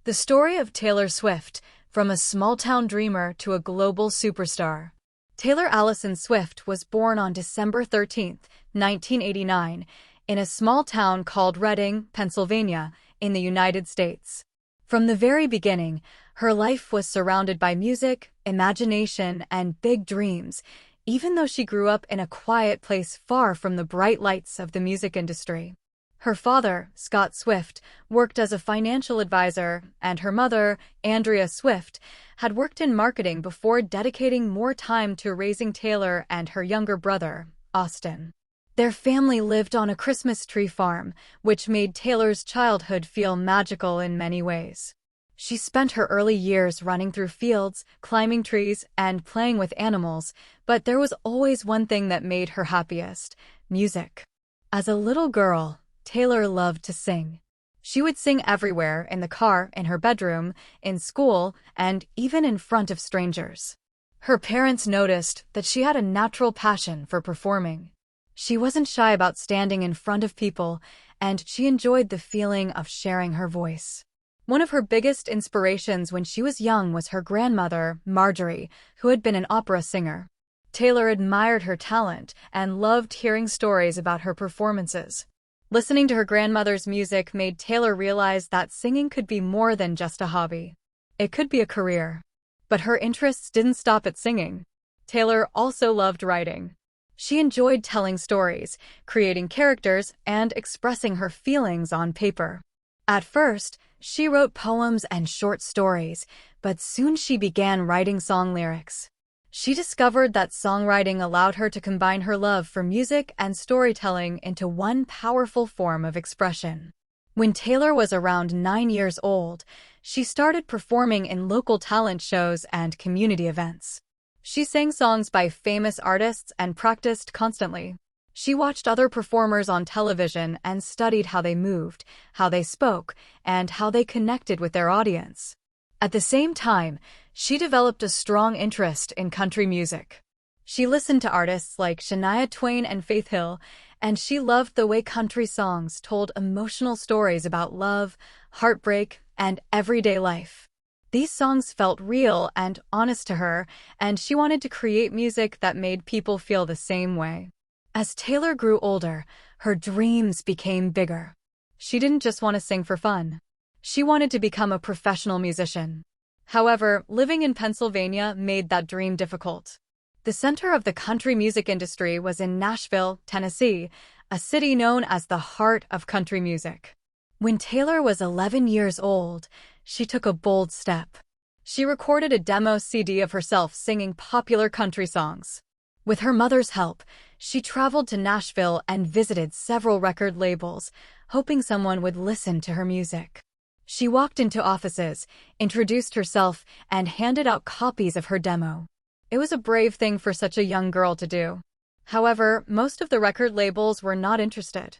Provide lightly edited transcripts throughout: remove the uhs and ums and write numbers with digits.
The story of Taylor Swift, from a small-town dreamer to a global superstar. Taylor Allison Swift was born on December 13, 1989, in a small town called Reading, Pennsylvania, in the United States. From the very beginning, her life was surrounded by music, imagination, and big dreams, even though she grew up in a quiet place far from the bright lights of the music industry. Her father, Scott Swift, worked as a financial advisor, and her mother, Andrea Swift, had worked in marketing before dedicating more time to raising Taylor and her younger brother, Austin. Their family lived on a Christmas tree farm, which made Taylor's childhood feel magical in many ways. She spent her early years running through fields, climbing trees, and playing with animals, but there was always one thing that made her happiest: music. As a little girl, Taylor loved to sing. She would sing everywhere: in the car, in her bedroom, in school, and even in front of strangers. Her parents noticed that she had a natural passion for performing. She wasn't shy about standing in front of people, and she enjoyed the feeling of sharing her voice. One of her biggest inspirations when she was young was her grandmother, Marjorie, who had been an opera singer. Taylor admired her talent and loved hearing stories about her performances. Listening to her grandmother's music made Taylor realize that singing could be more than just a hobby. It could be a career. But her interests didn't stop at singing. Taylor also loved writing. She enjoyed telling stories, creating characters, and expressing her feelings on paper. At first, she wrote poems and short stories, but soon she began writing song lyrics. She discovered that songwriting allowed her to combine her love for music and storytelling into one powerful form of expression. When Taylor was around 9 years old, she started performing in local talent shows and community events. She sang songs by famous artists and practiced constantly. She watched other performers on television and studied how they moved, how they spoke, and how they connected with their audience. At the same time, she developed a strong interest in country music. She listened to artists like Shania Twain and Faith Hill, and she loved the way country songs told emotional stories about love, heartbreak, and everyday life. These songs felt real and honest to her, and she wanted to create music that made people feel the same way. As Taylor grew older, her dreams became bigger. She didn't just want to sing for fun. She wanted to become a professional musician. However, living in Pennsylvania made that dream difficult. The center of the country music industry was in Nashville, Tennessee, a city known as the heart of country music. When Taylor was 11 years old, she took a bold step. She recorded a demo CD of herself singing popular country songs. With her mother's help, she traveled to Nashville and visited several record labels, hoping someone would listen to her music. She walked into offices, introduced herself, and handed out copies of her demo. It was a brave thing for such a young girl to do. However, most of the record labels were not interested.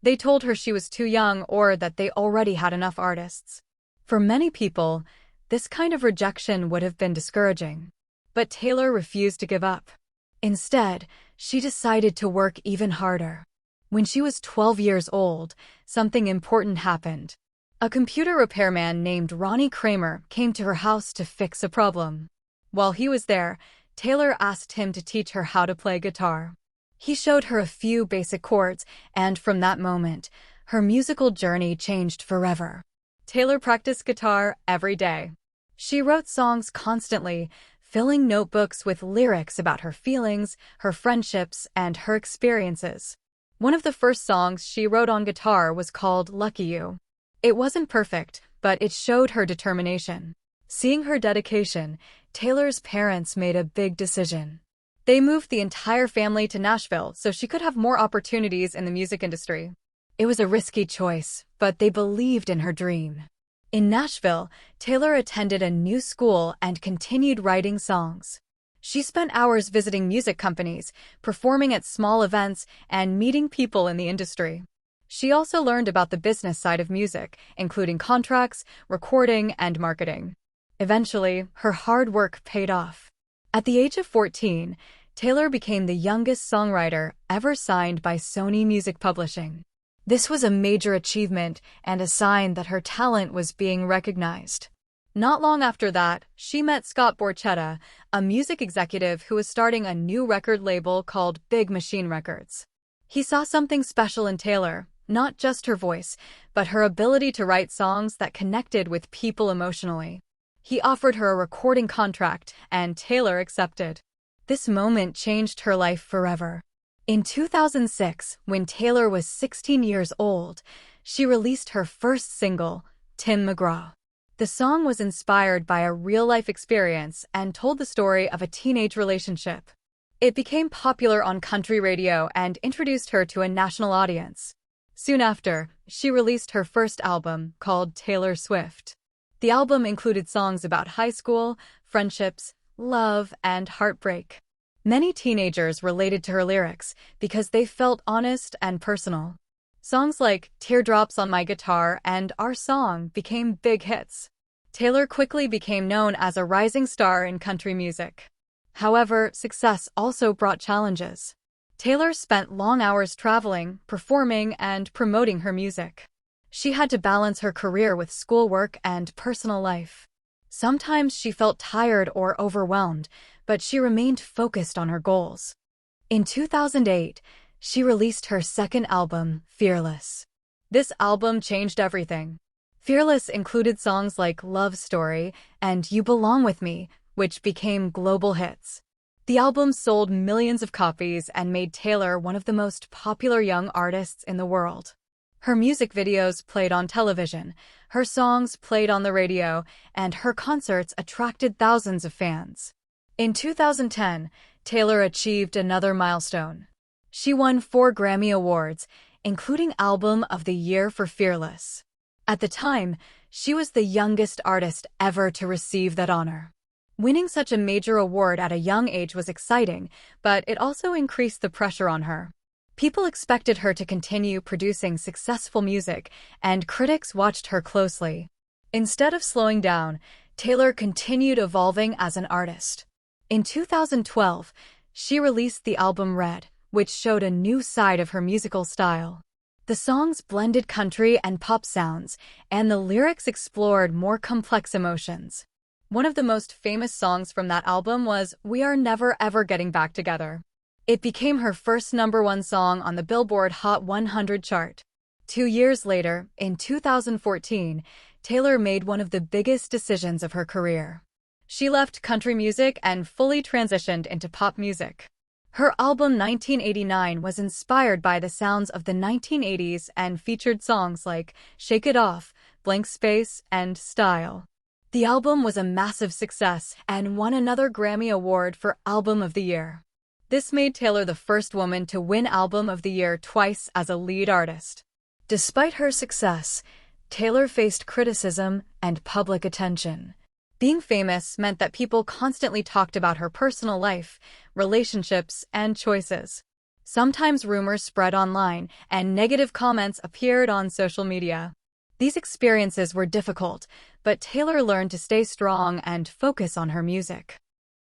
They told her she was too young or that they already had enough artists. For many people, this kind of rejection would have been discouraging. But Taylor refused to give up. Instead, she decided to work even harder. When she was 12 years old, something important happened. A computer repairman named Ronnie Kramer came to her house to fix a problem. While he was there, Taylor asked him to teach her how to play guitar. He showed her a few basic chords, and from that moment, her musical journey changed forever. Taylor practiced guitar every day. She wrote songs constantly, filling notebooks with lyrics about her feelings, her friendships, and her experiences. One of the first songs she wrote on guitar was called Lucky You. It wasn't perfect, but it showed her determination. Seeing her dedication, Taylor's parents made a big decision. They moved the entire family to Nashville so she could have more opportunities in the music industry. It was a risky choice, but they believed in her dream. In Nashville, Taylor attended a new school and continued writing songs. She spent hours visiting music companies, performing at small events, and meeting people in the industry. She also learned about the business side of music, including contracts, recording, and marketing. Eventually, her hard work paid off. At the age of 14, Taylor became the youngest songwriter ever signed by Sony Music Publishing. This was a major achievement and a sign that her talent was being recognized. Not long after that, she met Scott Borchetta, a music executive who was starting a new record label called Big Machine Records. He saw something special in Taylor, not just her voice, but her ability to write songs that connected with people emotionally. He offered her a recording contract, and Taylor accepted. This moment changed her life forever. In 2006, when Taylor was 16 years old, she released her first single, Tim McGraw. The song was inspired by a real-life experience and told the story of a teenage relationship. It became popular on country radio and introduced her to a national audience. Soon after, she released her first album, called Taylor Swift. The album included songs about high school, friendships, love, and heartbreak. Many teenagers related to her lyrics because they felt honest and personal. Songs like Teardrops on My Guitar and Our Song became big hits. Taylor quickly became known as a rising star in country music. However, success also brought challenges. Taylor spent long hours traveling, performing, and promoting her music. She had to balance her career with schoolwork and personal life. Sometimes she felt tired or overwhelmed, but she remained focused on her goals. In 2008, she released her second album, Fearless. This album changed everything. Fearless included songs like Love Story and You Belong With Me, which became global hits. The album sold millions of copies and made Taylor one of the most popular young artists in the world. Her music videos played on television, her songs played on the radio, and her concerts attracted thousands of fans. In 2010, Taylor achieved another milestone. She won 4 Grammy Awards, including Album of the Year for Fearless. At the time, she was the youngest artist ever to receive that honor. Winning such a major award at a young age was exciting, but it also increased the pressure on her. People expected her to continue producing successful music, and critics watched her closely. Instead of slowing down, Taylor continued evolving as an artist. In 2012, she released the album Red, which showed a new side of her musical style. The songs blended country and pop sounds, and the lyrics explored more complex emotions. One of the most famous songs from that album was We Are Never Ever Getting Back Together. It became her first #1 song on the Billboard Hot 100 chart. 2 years later, in 2014, Taylor made one of the biggest decisions of her career. She left country music and fully transitioned into pop music. Her album 1989 was inspired by the sounds of the 1980s and featured songs like Shake It Off, Blank Space, and Style. The album was a massive success and won another Grammy Award for Album of the Year. This made Taylor the first woman to win Album of the Year twice as a lead artist. Despite her success, Taylor faced criticism and public attention. Being famous meant that people constantly talked about her personal life, relationships, and choices. Sometimes rumors spread online, and negative comments appeared on social media. These experiences were difficult, but Taylor learned to stay strong and focus on her music.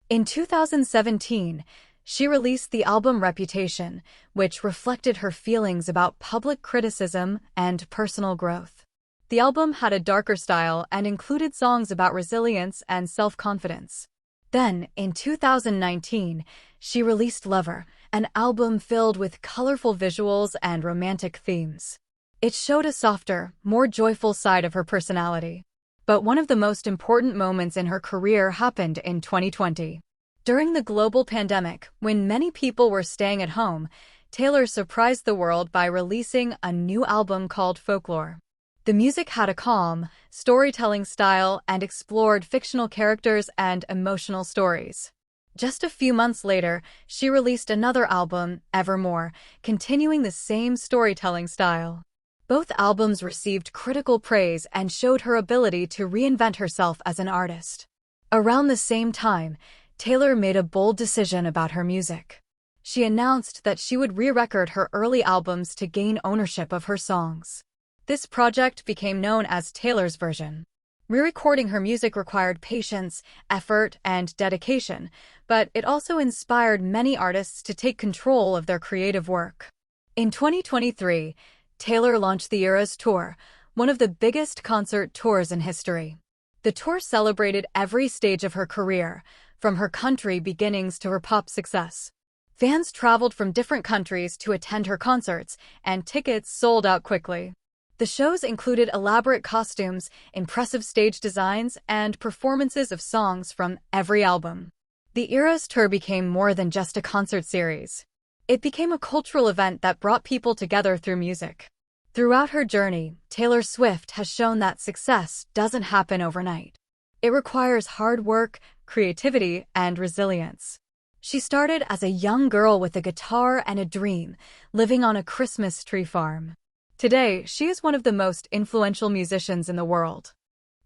In 2017, she released the album Reputation, which reflected her feelings about public criticism and personal growth. The album had a darker style and included songs about resilience and self-confidence. Then, in 2019, she released Lover, an album filled with colorful visuals and romantic themes. It showed a softer, more joyful side of her personality. But one of the most important moments in her career happened in 2020. During the global pandemic, when many people were staying at home, Taylor surprised the world by releasing a new album called Folklore. The music had a calm, storytelling style and explored fictional characters and emotional stories. Just a few months later, she released another album, Evermore, continuing the same storytelling style. Both albums received critical praise and showed her ability to reinvent herself as an artist. Around the same time, Taylor made a bold decision about her music. She announced that she would re-record her early albums to gain ownership of her songs. This project became known as Taylor's version. Re-recording her music required patience, effort, and dedication, but it also inspired many artists to take control of their creative work. In 2023, Taylor launched the Eras Tour, one of the biggest concert tours in history. The tour celebrated every stage of her career, from her country beginnings to her pop success. Fans traveled from different countries to attend her concerts, and tickets sold out quickly. The shows included elaborate costumes, impressive stage designs, and performances of songs from every album. The Eras Tour became more than just a concert series. It became a cultural event that brought people together through music. Throughout her journey, Taylor Swift has shown that success doesn't happen overnight. It requires hard work, creativity, and resilience. She started as a young girl with a guitar and a dream, living on a Christmas tree farm. Today, she is one of the most influential musicians in the world.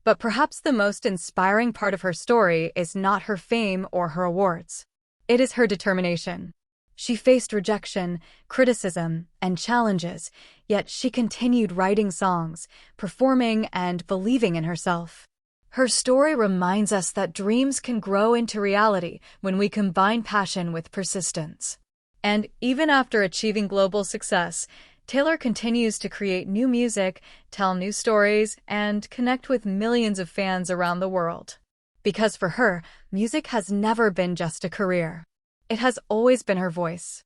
But perhaps the most inspiring part of her story is not her fame or her awards. It is her determination. She faced rejection, criticism, and challenges, yet she continued writing songs, performing, and believing in herself. Her story reminds us that dreams can grow into reality when we combine passion with persistence. And even after achieving global success, Taylor continues to create new music, tell new stories, and connect with millions of fans around the world. Because for her, music has never been just a career. It has always been her voice.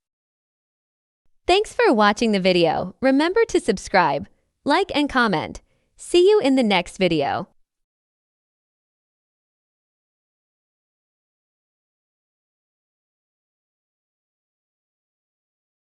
Thanks for watching the video. Remember to subscribe, like, and comment. See you in the next video.